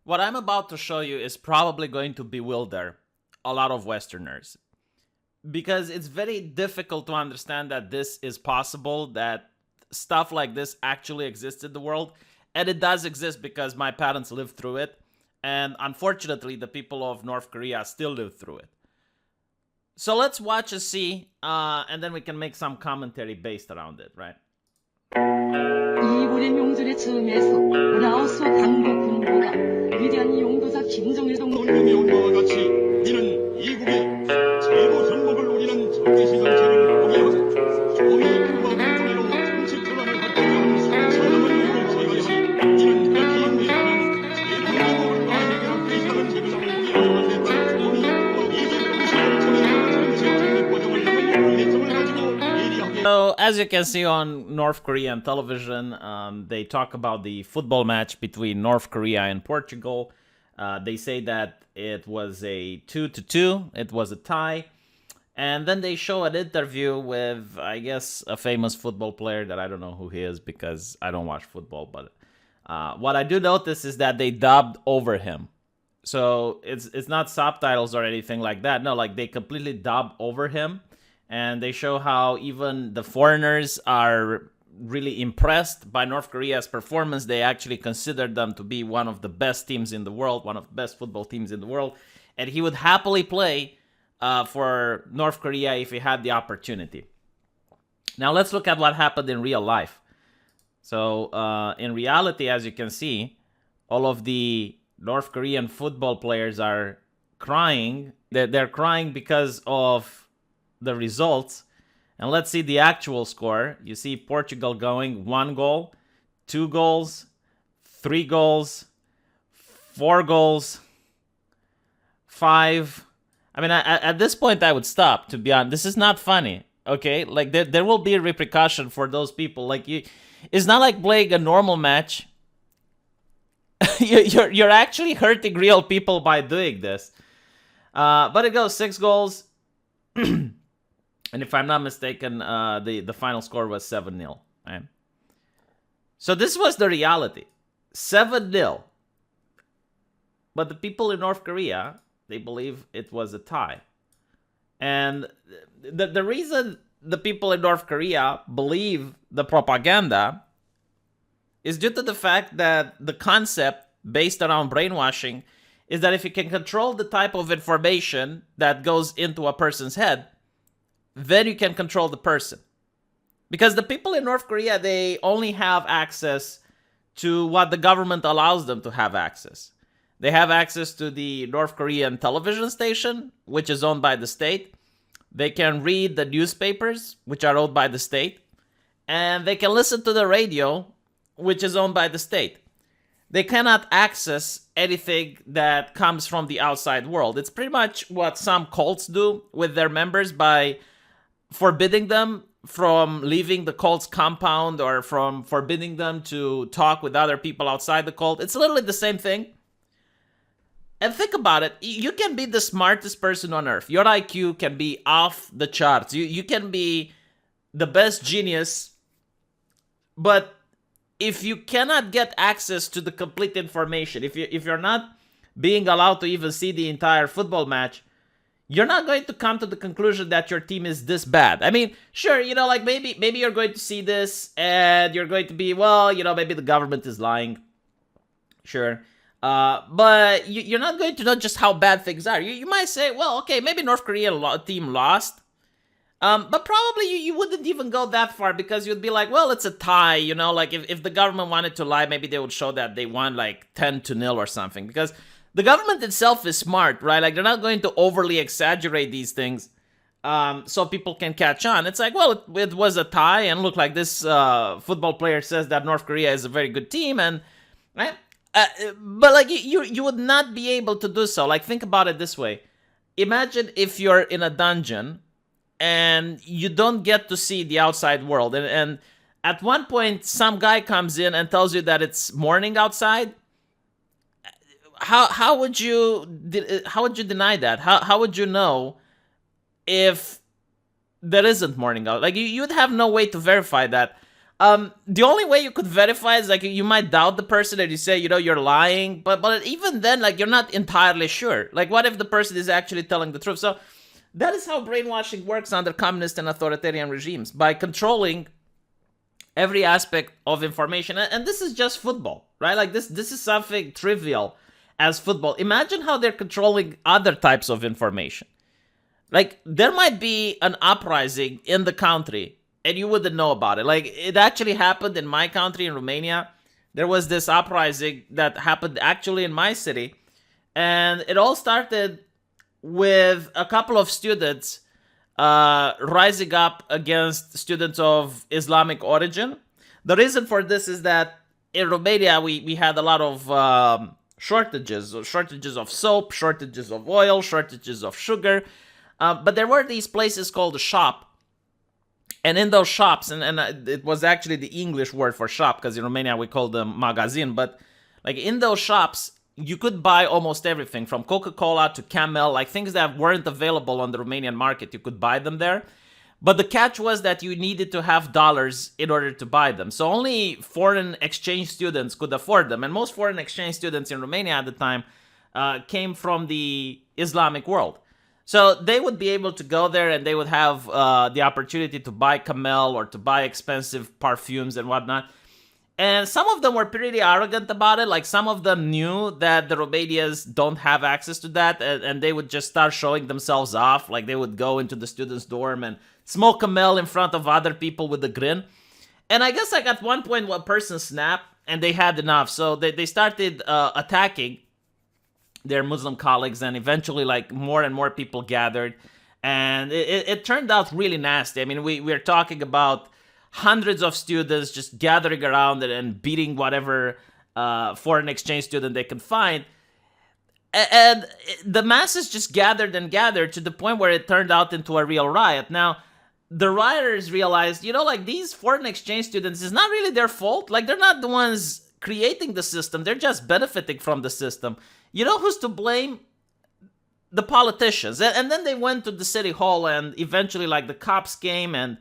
What I'm about to show you is probably going to bewilder a lot of Westerners because it's very difficult to understand that this is possible, that stuff like this actually exists in the world. And it does exist because my parents lived through it. And unfortunately, the people of North Korea still live through it. So let's watch and see, and then we can make some commentary based around it, right? 이번의 명절의 처음에서 라오스 당국 군부가 위대한 용도사 김정일 논문이 온 바와 같이 우리는 이국의 최고 현목을 우리는 적대시 정책을 포기하고 조미국과 군부로 정치 전환을 갖추려 하는 사람을 이룰 것이 우리는 그렇게 인내하는 최고 현목과 해결할 정책을 포기하여 안 된다. 조미국과 이국의 정책 정책 과정을 인내점을 가지고 예리하게. So, as you can see on North Korean television, they talk about the football match between North Korea and Portugal. They say that it was a 2-2, it was a tie. And then they show an interview with, I guess, a famous football player that I don't know who he is because I don't watch football. But what I do notice is that they dubbed over him. So it's not subtitles or anything like that. No, like they completely dub over him. And they show how even the foreigners are really impressed by North Korea's performance. They actually consider them to be one of the best teams in the world, one of the best football teams in the world. And he would happily play for North Korea if he had the opportunity. Now let's look at what happened in real life. So in reality, as you can see, all of the North Korean football players are crying. They're crying because of the results. And let's see the actual score. You see Portugal going 1 goal, 2 goals, 3 goals, 4 goals, 5. I mean, at this point, I would stop, to be honest. This is not funny, okay? Like, there will be a repercussion for those people. Like, it's not like playing a normal match. You're actually hurting real people by doing this. But it goes 6 goals. And if I'm not mistaken, the final score was 7-0. Right? So this was the reality. 7-0. But the people in North Korea, they believe it was a tie. And the reason the people in North Korea believe the propaganda is due to the fact that the concept based around brainwashing is that if you can control the type of information that goes into a person's head, then you can control the person. Because the people in North Korea, they only have access to what the government allows them to have access. They have access to the North Korean television station, which is owned by the state. They can read the newspapers, which are owned by the state. And they can listen to the radio, which is owned by the state. They cannot access anything that comes from the outside world. It's pretty much what some cults do with their members by forbidding them from leaving the cult's compound or from forbidding them to talk with other people outside the cult. It's literally the same thing. And think about it. You can be the smartest person on earth. Your IQ can be off the charts. You can be the best genius. But if you cannot get access to the complete information, if you're not being allowed to even see the entire football match, you're not going to come to the conclusion that your team is this bad. I mean, sure, like maybe you're going to see this and you're going to be, well, maybe the government is lying. Sure. But you're not going to know just how bad things are. You might say, well, okay, maybe North Korean team lost. But probably you wouldn't even go that far because you'd be like, well, it's a tie, like if the government wanted to lie, maybe they would show that they won like 10-0 or something, because the government itself is smart, right? Like they're not going to overly exaggerate these things so people can catch on. It's like, well, it was a tie, and look, like this football player says that North Korea is a very good team, and right? But like you would not be able to do so. Like think about it this way. Imagine if you're in a dungeon and you don't get to see the outside world, and at one point some guy comes in and tells you that it's morning outside. How would you deny that? How would you know if there isn't morning out? Like you'd have no way to verify that The only way you could verify is like you might doubt the person and you say, you're lying, but even then, like, you're not entirely sure. Like, what if the person is actually telling the truth? So that is how brainwashing works under communist and authoritarian regimes, by controlling every aspect of information. And this is just football, right? Like, this is something trivial as football. Imagine how they're controlling other types of information. Like, there might be an uprising in the country and you wouldn't know about it. Like, it actually happened in my country, in Romania. There was this uprising that happened actually in my city. And it all started with a couple of students rising up against students of Islamic origin. The reason for this is that in Romania, we had a lot of shortages of soap, shortages of oil, shortages of sugar. But there were these places called the shop. And in those shops, and it was actually the English word for shop, because in Romania we call them magazin, but like in those shops, you could buy almost everything from Coca-Cola to Camel, like things that weren't available on the Romanian market. You could buy them there. But the catch was that you needed to have dollars in order to buy them. So only foreign exchange students could afford them. And most foreign exchange students in Romania at the time came from the Islamic world. So they would be able to go there and they would have the opportunity to buy Camel or to buy expensive perfumes and whatnot. And some of them were pretty arrogant about it. Like, some of them knew that the Romanians don't have access to that, and they would just start showing themselves off. Like, they would go into the students' dorm and smoke Camel in front of other people with a grin. And I guess like at one point one person snapped and they had enough. So they started attacking their Muslim colleagues, and eventually like more and more people gathered. And it turned out really nasty. I mean, we're talking about hundreds of students just gathering around and beating whatever foreign exchange student they could find. And the masses just gathered and gathered to the point where it turned out into a real riot. Now, the rioters realized, like these foreign exchange students, is not really their fault. Like, they're not the ones creating the system. They're just benefiting from the system. You know who's to blame? The politicians. And then they went to the city hall, and eventually like the cops came and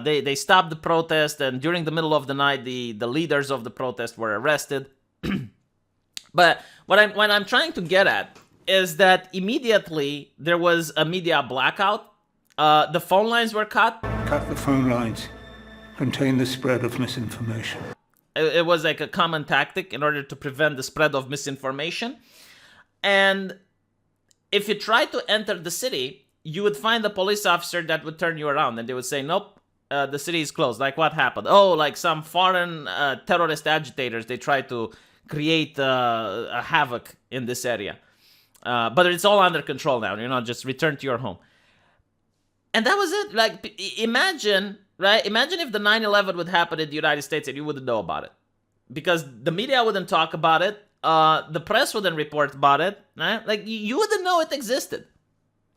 they stopped the protest, and during the middle of the night, the leaders of the protest were arrested. But what I'm trying to get at is that immediately there was a media blackout. The phone lines were cut. Cut the phone lines. Contain the spread of misinformation. It was like a common tactic in order to prevent the spread of misinformation. And if you tried to enter the city, you would find a police officer that would turn you around, and they would say, nope, the city is closed. Like, what happened? Oh, like some foreign terrorist agitators, they tried to create a havoc in this area. But it's all under control now, just return to your home. And that was it. Like, imagine, right? Imagine if the 9/11 would happen in the United States and you wouldn't know about it. Because the media wouldn't talk about it. The press wouldn't report about it. Right? Like, you wouldn't know it existed.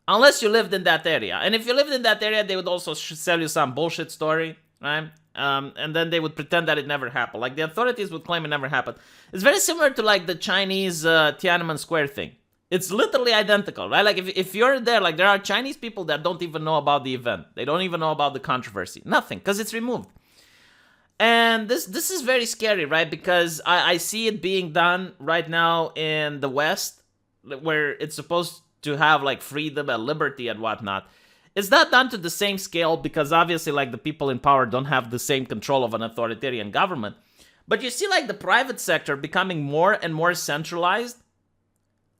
Unless you lived in that area. And if you lived in that area, they would also sell you some bullshit story, right? And then they would pretend that it never happened. Like, the authorities would claim it never happened. It's very similar to, like, the Chinese Tiananmen Square thing. It's literally identical, right? Like, if you're there, like, there are Chinese people that don't even know about the event. They don't even know about the controversy. Nothing, because it's removed. And this is very scary, right? Because I see it being done right now in the West, where it's supposed to have, like, freedom and liberty and whatnot. It's not done to the same scale because, obviously, like, the people in power don't have the same control of an authoritarian government. But you see, like, the private sector becoming more and more centralized,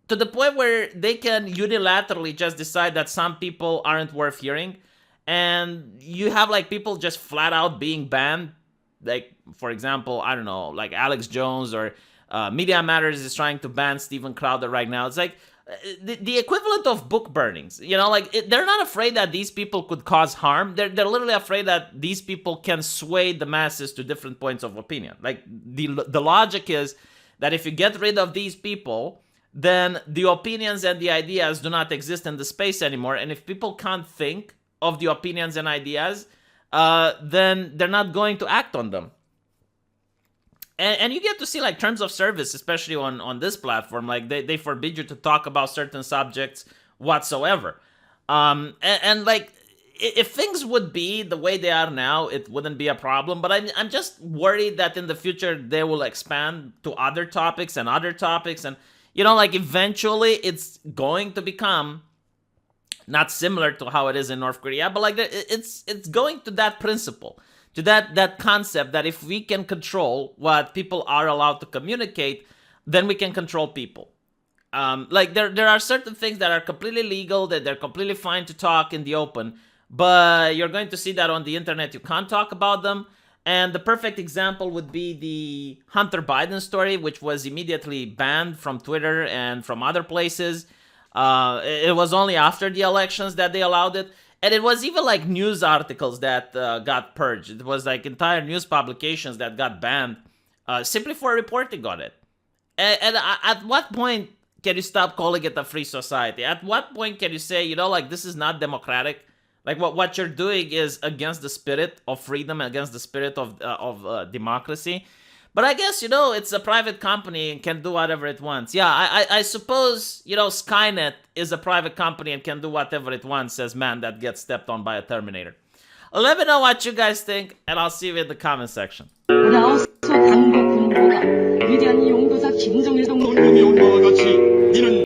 to the point where they can unilaterally just decide that some people aren't worth hearing. And you have, like, people just flat out being banned. Like, for example, I don't know, like Alex Jones, or Media Matters is trying to ban Steven Crowder right now. It's like the equivalent of book burnings. They're not afraid that these people could cause harm. They're literally afraid that these people can sway the masses to different points of opinion. Like, the logic is that if you get rid of these people, then the opinions and the ideas do not exist in the space anymore. And if people can't think of the opinions and ideas, then they're not going to act on them. And you get to see, like, terms of service, especially on this platform. Like, they forbid you to talk about certain subjects whatsoever. And like, if things would be the way they are now, it wouldn't be a problem. But I'm just worried that in the future they will expand to other topics and other topics, and like eventually it's going to become not similar to how it is in North Korea, but like it's going to that principle, to that concept that if we can control what people are allowed to communicate, then we can control people. Like there are certain things that are completely legal, that they're completely fine to talk in the open, but you're going to see that on the internet you can't talk about them. And the perfect example would be the Hunter Biden story, which was immediately banned from Twitter and from other places. It was only after the elections that they allowed it. And it was even like news articles that got purged. It was like entire news publications that got banned simply for reporting on it. And at what point can you stop calling it a free society? At what point can you say, like, this is not democratic? Like, what you're doing is against the spirit of freedom, against the spirit of democracy. But I guess, it's a private company and can do whatever it wants. Yeah, I suppose, Skynet is a private company and can do whatever it wants, says man that gets stepped on by a Terminator. Let me know what you guys think, and I'll see you in the comment section. 라오스 당국 군부가 위대한 용도사 김정일 동무 운명이 온다.